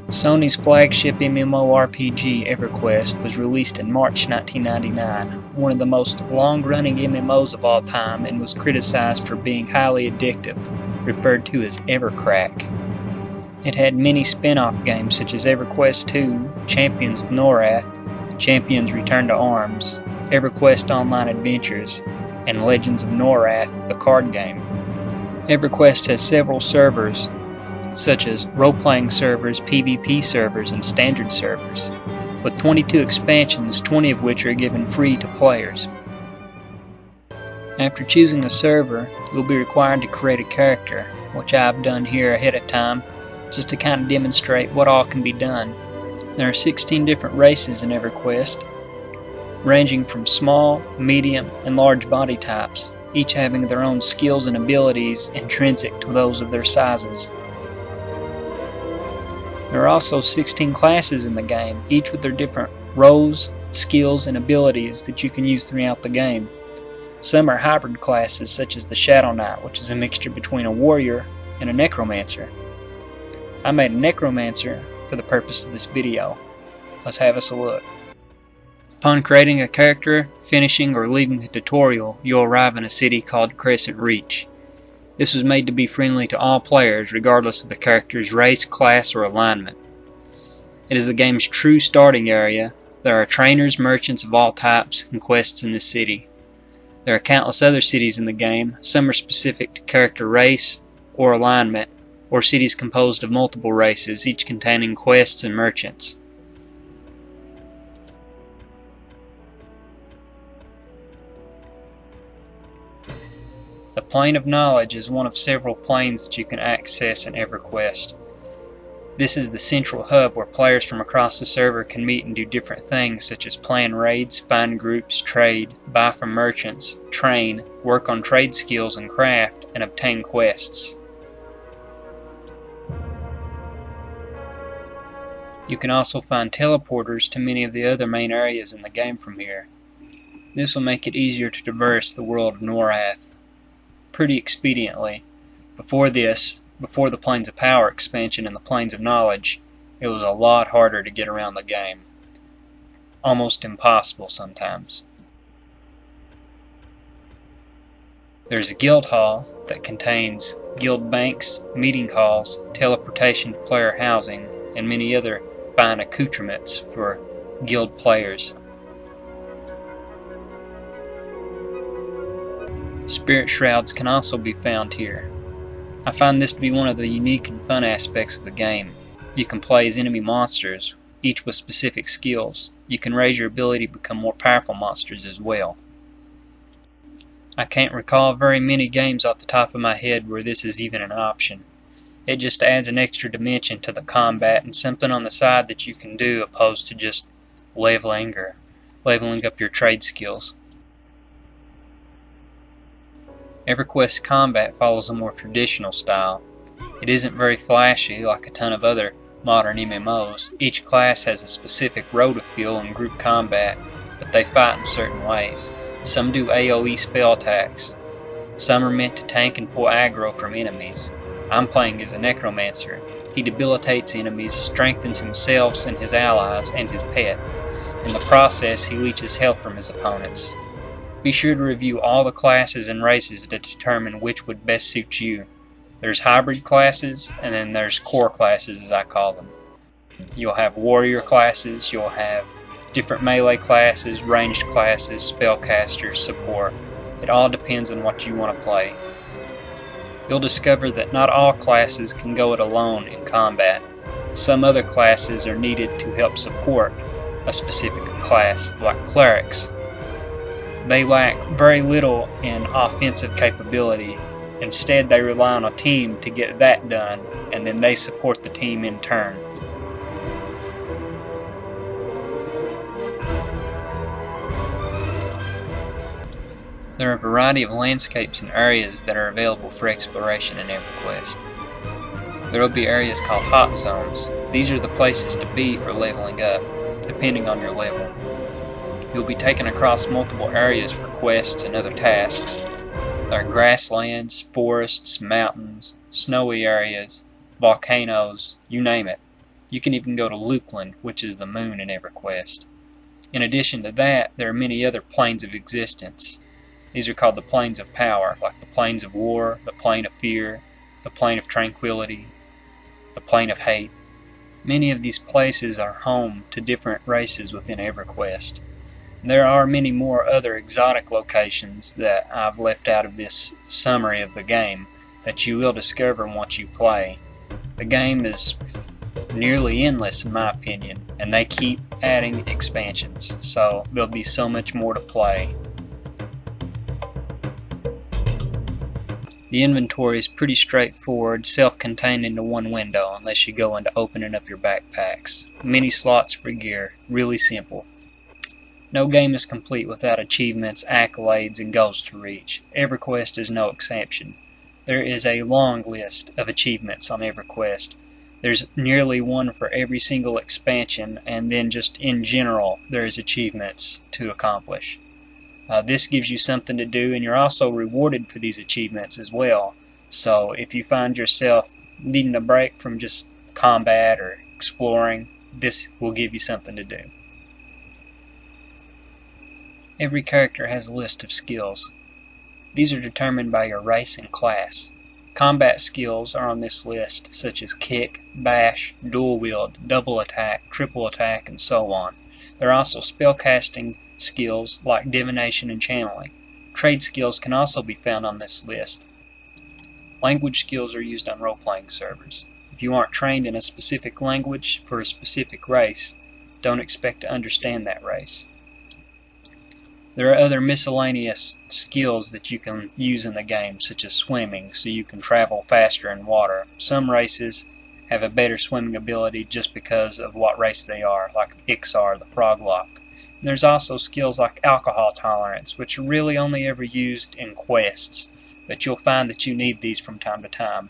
Sony's flagship MMORPG Everquest was released in March 1999, one of the most long-running MMOs of all time, and was criticized for being highly addictive, referred to as Evercrack. It had many spin-off games such as EverQuest 2, Champions of Norath, Champions Return to Arms, EverQuest Online Adventures, and Legends of Norath, the card game. EverQuest has several servers, such as role-playing servers, PvP servers, and standard servers, with 22 expansions, 20 of which are given free to players. After choosing a server, you'll be required to create a character, which I've done here ahead of time, just to kind of demonstrate what all can be done. There are 16 different races in EverQuest, ranging from small, medium, and large body types, each having their own skills and abilities intrinsic to those of their sizes. There are also 16 classes in the game, each with their different roles, skills, and abilities that you can use throughout the game. Some are hybrid classes, such as the Shadow Knight, which is a mixture between a warrior and a necromancer. I made a necromancer for the purpose of this video. Let's have us a look. Upon creating a character, finishing, or leaving the tutorial, you'll arrive in a city called Crescent Reach. This was made to be friendly to all players, regardless of the character's race, class, or alignment. It is the game's true starting area. There are trainers, merchants of all types, and quests in this city. There are countless other cities in the game. Some are specific to character race or alignment, or cities composed of multiple races, each containing quests and merchants. The Plane of Knowledge is one of several planes that you can access in EverQuest. This is the central hub where players from across the server can meet and do different things such as plan raids, find groups, trade, buy from merchants, train, work on trade skills and craft, and obtain quests. You can also find teleporters to many of the other main areas in the game from here. This will make it easier to traverse the world of Norath pretty expediently. Before the Planes of Power expansion and the Planes of Knowledge, it was a lot harder to get around the game. Almost impossible sometimes. There's a guild hall that contains guild banks, meeting halls, teleportation to player housing, and many other fine accoutrements for guild players. Spirit shrouds can also be found here. I find this to be one of the unique and fun aspects of the game. You can play as enemy monsters, each with specific skills. You can raise your ability to become more powerful monsters as well. I can't recall very many games off the top of my head where this is even an option. It just adds an extra dimension to the combat and something on the side that you can do opposed to just leveling up your trade skills. EverQuest combat follows a more traditional style. It isn't very flashy like a ton of other modern MMOs. Each class has a specific role to fill in group combat, but they fight in certain ways. Some do AoE spell attacks. Some are meant to tank and pull aggro from enemies. I'm playing as a necromancer. He debilitates enemies, strengthens himself and his allies, and his pet. In the process, he leeches health from his opponents. Be sure to review all the classes and races to determine which would best suit you. There's hybrid classes, and then there's core classes as I call them. You'll have warrior classes, you'll have different melee classes, ranged classes, spellcasters, support. It all depends on what you want to play. You'll discover that not all classes can go it alone in combat. Some other classes are needed to help support a specific class, like clerics. They lack very little in offensive capability. Instead, they rely on a team to get that done, and then they support the team in turn. There are a variety of landscapes and areas that are available for exploration in EverQuest. There will be areas called hot zones. These are the places to be for leveling up, depending on your level. You'll be taken across multiple areas for quests and other tasks. There are grasslands, forests, mountains, snowy areas, volcanoes, you name it. You can even go to Lukeland, which is the moon in Everquest. In addition to that, there are many other planes of existence. These are called the planes of power, like the planes of war, the plane of fear, the plane of tranquility, the plane of hate. Many of these places are home to different races within Everquest. There are many more other exotic locations that I've left out of this summary of the game that you will discover once you play. The game is nearly endless in my opinion, and they keep adding expansions, so there'll be so much more to play. The inventory is pretty straightforward, self-contained into one window unless you go into opening up your backpacks. Many slots for gear, really simple. No game is complete without achievements, accolades, and goals to reach. Everquest is no exception. There is a long list of achievements on Everquest. There's nearly one for every single expansion, and then just in general, there's achievements to accomplish. This gives you something to do, and you're also rewarded for these achievements as well. So if you find yourself needing a break from just combat or exploring, this will give you something to do. Every character has a list of skills. These are determined by your race and class. Combat skills are on this list, such as kick, bash, dual wield, double attack, triple attack, and so on. There are also spellcasting skills like divination and channeling. Trade skills can also be found on this list. Language skills are used on role-playing servers. If you aren't trained in a specific language for a specific race, don't expect to understand that race. There are other miscellaneous skills that you can use in the game, such as swimming, so you can travel faster in water. Some races have a better swimming ability just because of what race they are, like Ixar, the Froglock. And there's also skills like alcohol tolerance, which are really only ever used in quests, but you'll find that you need these from time to time.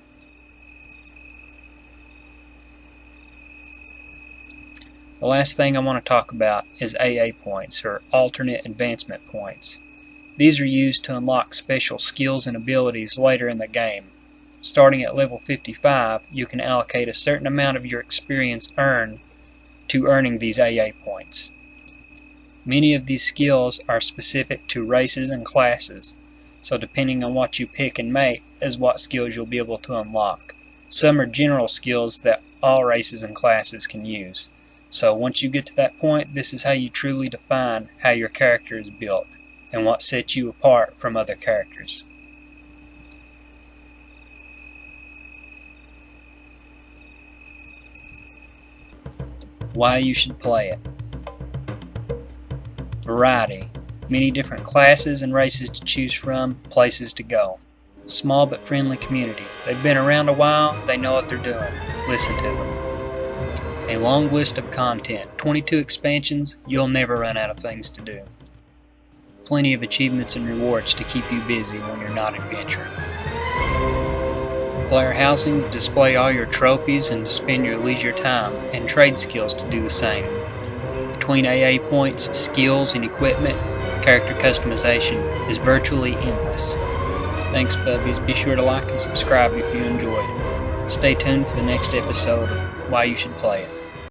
The last thing I want to talk about is AA points, or alternate advancement points. These are used to unlock special skills and abilities later in the game. Starting at level 55, you can allocate a certain amount of your experience earned to earning these AA points. Many of these skills are specific to races and classes, so depending on what you pick and make is what skills you'll be able to unlock. Some are general skills that all races and classes can use. So once you get to that point, this is how you truly define how your character is built and what sets you apart from other characters. Why you should play it. Variety. Many different classes and races to choose from, places to go. Small but friendly community. They've been around a while, they know what they're doing. Listen to them. A long list of content, 22 expansions, you'll never run out of things to do. Plenty of achievements and rewards to keep you busy when you're not adventuring. Player housing to display all your trophies and to spend your leisure time, and trade skills to do the same. Between AA points, skills, and equipment, character customization is virtually endless. Thanks, Bubbies. Be sure to like and subscribe if you enjoyed it. Stay tuned for the next episode of Why You Should Play It.